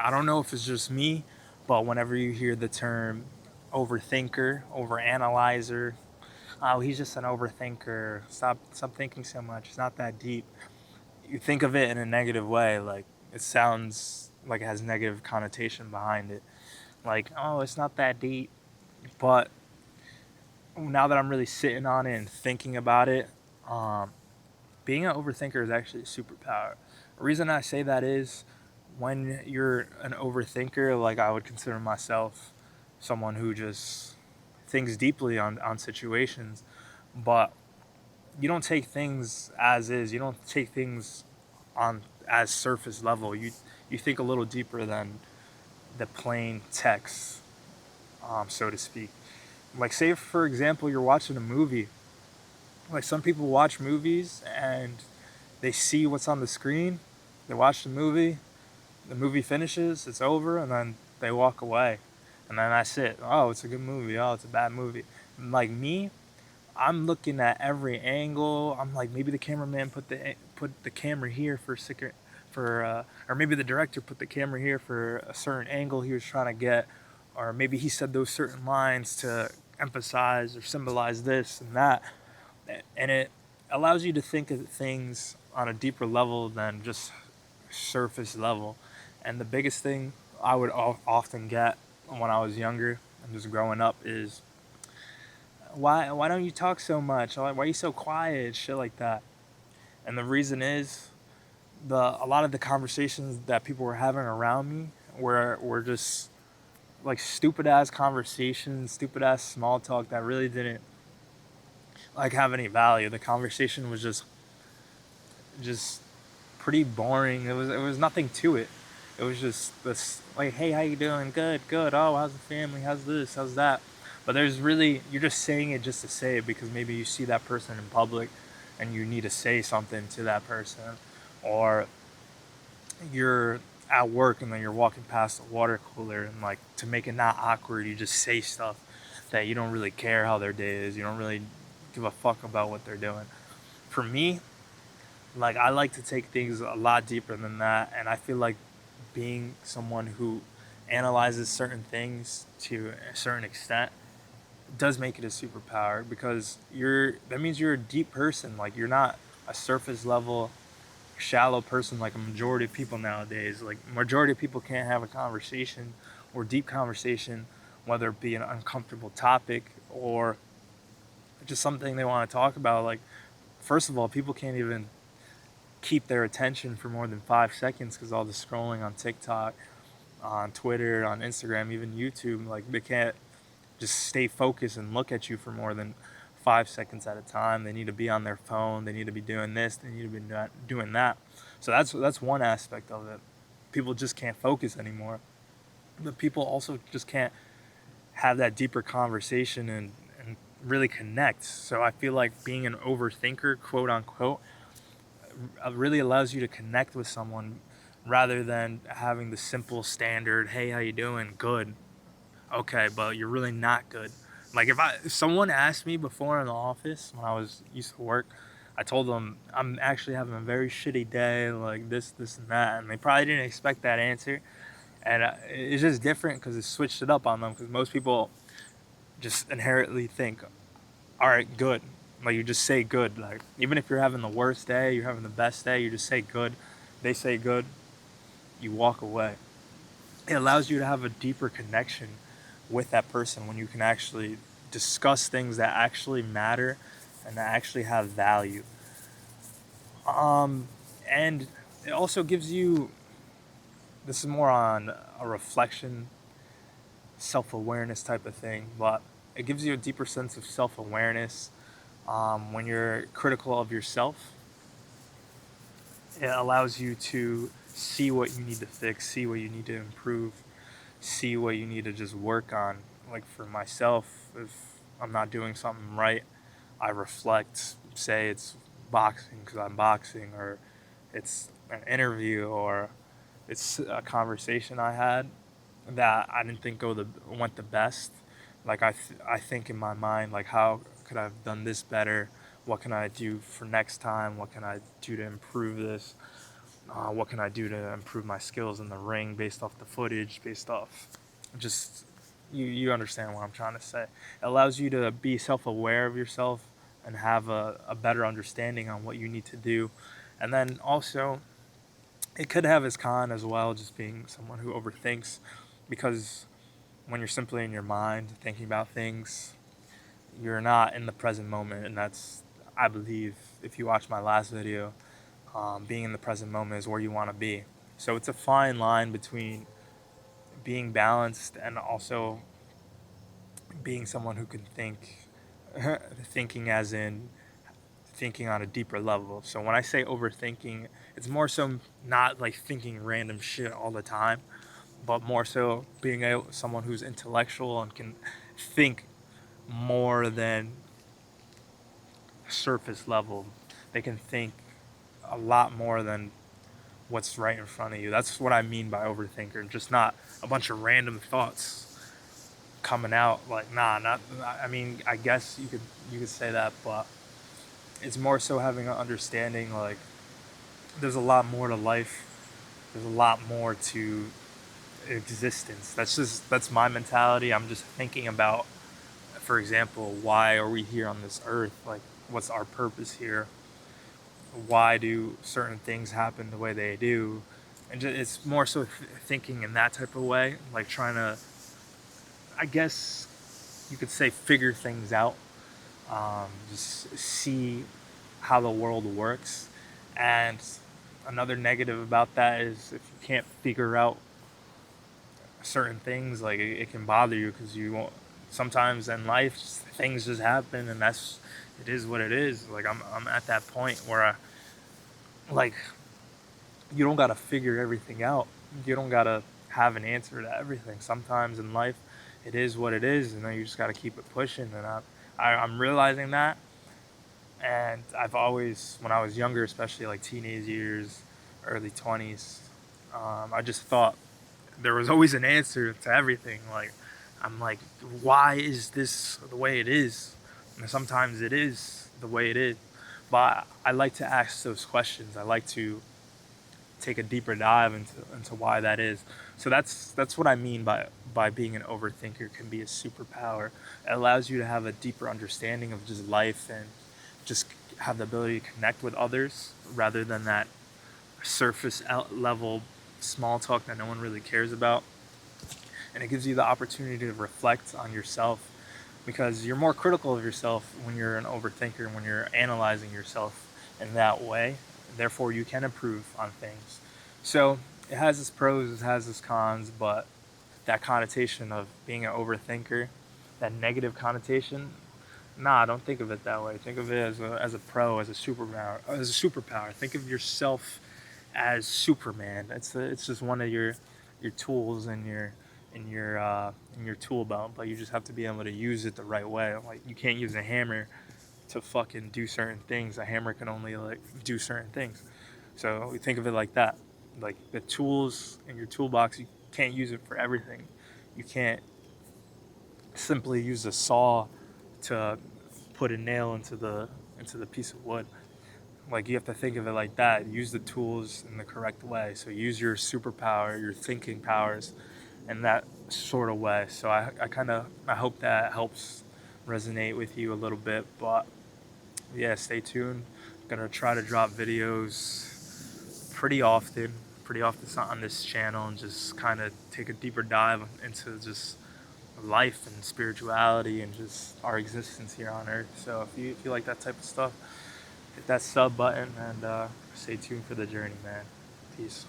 I don't know if it's just me, but whenever you hear the term overthinker, overanalyzer, oh, he's just an overthinker. Stop thinking so much. It's not that deep. You think of it in a negative way, like it sounds like it has negative connotation behind it. Like, oh, it's not that deep. But now that I'm really sitting on it and thinking about it, um, being an overthinker is actually a superpower. The reason I say that is when you're an overthinker, like I would consider myself someone who just thinks deeply on situations, but you don't take things as is. You don't take things on as surface level. You think a little deeper than the plain text, so to speak. Like, say for example, you're watching a movie. Like, some people watch movies and they see what's on the screen. They watch the movie finishes, it's over, and then they walk away. And then that's it. Oh, it's a good movie. Oh, it's a bad movie. Like me, I'm looking at every angle. I'm like, maybe the cameraman put the camera here for or maybe the director put the camera here for a certain angle he was trying to get, or maybe he said those certain lines to emphasize or symbolize this and that, and it allows you to think of things on a deeper level than just surface level. And the biggest thing I would often get when I was younger and just growing up is, why don't you talk so much? Why are you so quiet? Shit like that. And the reason is, a lot of the conversations that people were having around me were just like stupid ass conversations, stupid ass small talk that really didn't like have any value. The conversation was just pretty boring. It was nothing to it. It was just this, like, hey, how you doing? Good, good. Oh, how's the family? How's this? How's that? But there's really, you're just saying it just to say it because maybe you see that person in public and you need to say something to that person, or you're at work and then you're walking past a water cooler, and like, to make it not awkward, you just say stuff that you don't really care how their day is. You don't really give a fuck about what they're doing. For me, like, I like to take things a lot deeper than that, and I feel like being someone who analyzes certain things to a certain extent does make it a superpower, because that means you're a deep person. Like, you're not a surface level shallow person like a majority of people nowadays. Like, majority of people can't have a conversation or deep conversation, whether it be an uncomfortable topic or just something they want to talk about. Like, first of all, people can't even keep their attention for more than 5 seconds because all the scrolling on TikTok, on Twitter, on Instagram, even YouTube. Like, they can't just stay focused and look at you for more than 5 seconds at a time. They need to be on their phone. They need to be doing this. They need to be doing that. So that's one aspect of it. People just can't focus anymore. But people also just can't have that deeper conversation and really connect. So I feel like being an overthinker, quote unquote, really allows you to connect with someone rather than having the simple standard, hey, how you doing? Good. Okay, but you're really not good. Like, if someone asked me before in the office when I was used to work, I told them I'm actually having a very shitty day, like this and that, and they probably didn't expect that answer. And it's just different because it switched it up on them. Because most people just inherently think, all right, good. Like, you just say good. Like, even if you're having the worst day, you're having the best day, you just say good. They say good, you walk away. It allows you to have a deeper connection with that person when you can actually discuss things that actually matter and that actually have value. And it also gives you, this is more on a reflection, self awareness type of thing, but it gives you a deeper sense of self awareness. When you're critical of yourself, it allows you to see what you need to fix, see what you need to improve, see what you need to just work on. Like, for myself, if I'm not doing something right, I reflect, say it's boxing because I'm boxing, or it's an interview, or it's a conversation I had that I didn't think went the best. Like, I think in my mind, like, how could I have done this better? What can I do for next time? What can I do to improve this? what can I do to improve my skills in the ring based off the footage, based off just you understand what I'm trying to say. It allows you to be self-aware of yourself and have a better understanding on what you need to do. And then also, it could have its con as well, just being someone who overthinks, because when you're simply in your mind thinking about things, you're not in the present moment. And that's, I believe, if you watch my last video, being in the present moment is where you want to be. So it's a fine line between being balanced and also being someone who can think, thinking as in thinking on a deeper level. So when I say overthinking, it's more so not like thinking random shit all the time, but more so being someone who's intellectual and can think more than surface level. They can think a lot more than what's right in front of you. That's what I mean by overthinker. Just not a bunch of random thoughts coming out. Like, nah, not. I mean, I guess you could say that, but it's more so having an understanding. Like, there's a lot more to life. There's a lot more to existence. That's my mentality. I'm just thinking about, for example, why are we here on this earth? Like, what's our purpose here? Why do certain things happen the way they do? And just, it's more so thinking in that type of way, like trying to, I guess you could say, figure things out, just see how the world works. And another negative about that is if you can't figure out certain things, like it can bother you because you won't. Sometimes in life, things just happen, and that's it is what it is. Like I'm at that point where like you don't gotta figure everything out. You don't gotta have an answer to everything. Sometimes in life, it is what it is, and then you just gotta keep it pushing. And I'm realizing that. And I've always, when I was younger, especially like teenage years, early 20s, I just thought there was always an answer to everything. Like, I'm like, why is this the way it is? And sometimes it is the way it is. But I like to ask those questions. I like to take a deeper dive into why that is. So that's what I mean by being an overthinker can be a superpower. It allows you to have a deeper understanding of just life and just have the ability to connect with others rather than that surface level small talk that no one really cares about. And it gives you the opportunity to reflect on yourself because you're more critical of yourself when you're an overthinker, when you're analyzing yourself in that way. Therefore, you can improve on things. So it has its pros, it has its cons, but that connotation of being an overthinker, that negative connotation, nah, don't think of it that way. Think of it as a pro, as a superpower, Think of yourself as Superman. It's just one of your tools in your tool belt, but you just have to be able to use it the right way. Like you can't use a hammer to fucking do certain things. A hammer can only like do certain things. So we think of it like that. Like the tools in your toolbox, you can't use it for everything. You can't simply use a saw to put a nail into the piece of wood. Like you have to think of it like that. Use the tools in the correct way. So use your superpower, your thinking powers, in that sort of way. So I hope that helps resonate with you a little bit. But yeah, stay tuned. I'm gonna try to drop videos pretty often on this channel, and just kind of take a deeper dive into just life and spirituality and just our existence here on Earth. So if you like that type of stuff, hit that sub button and stay tuned for the journey, man. Peace.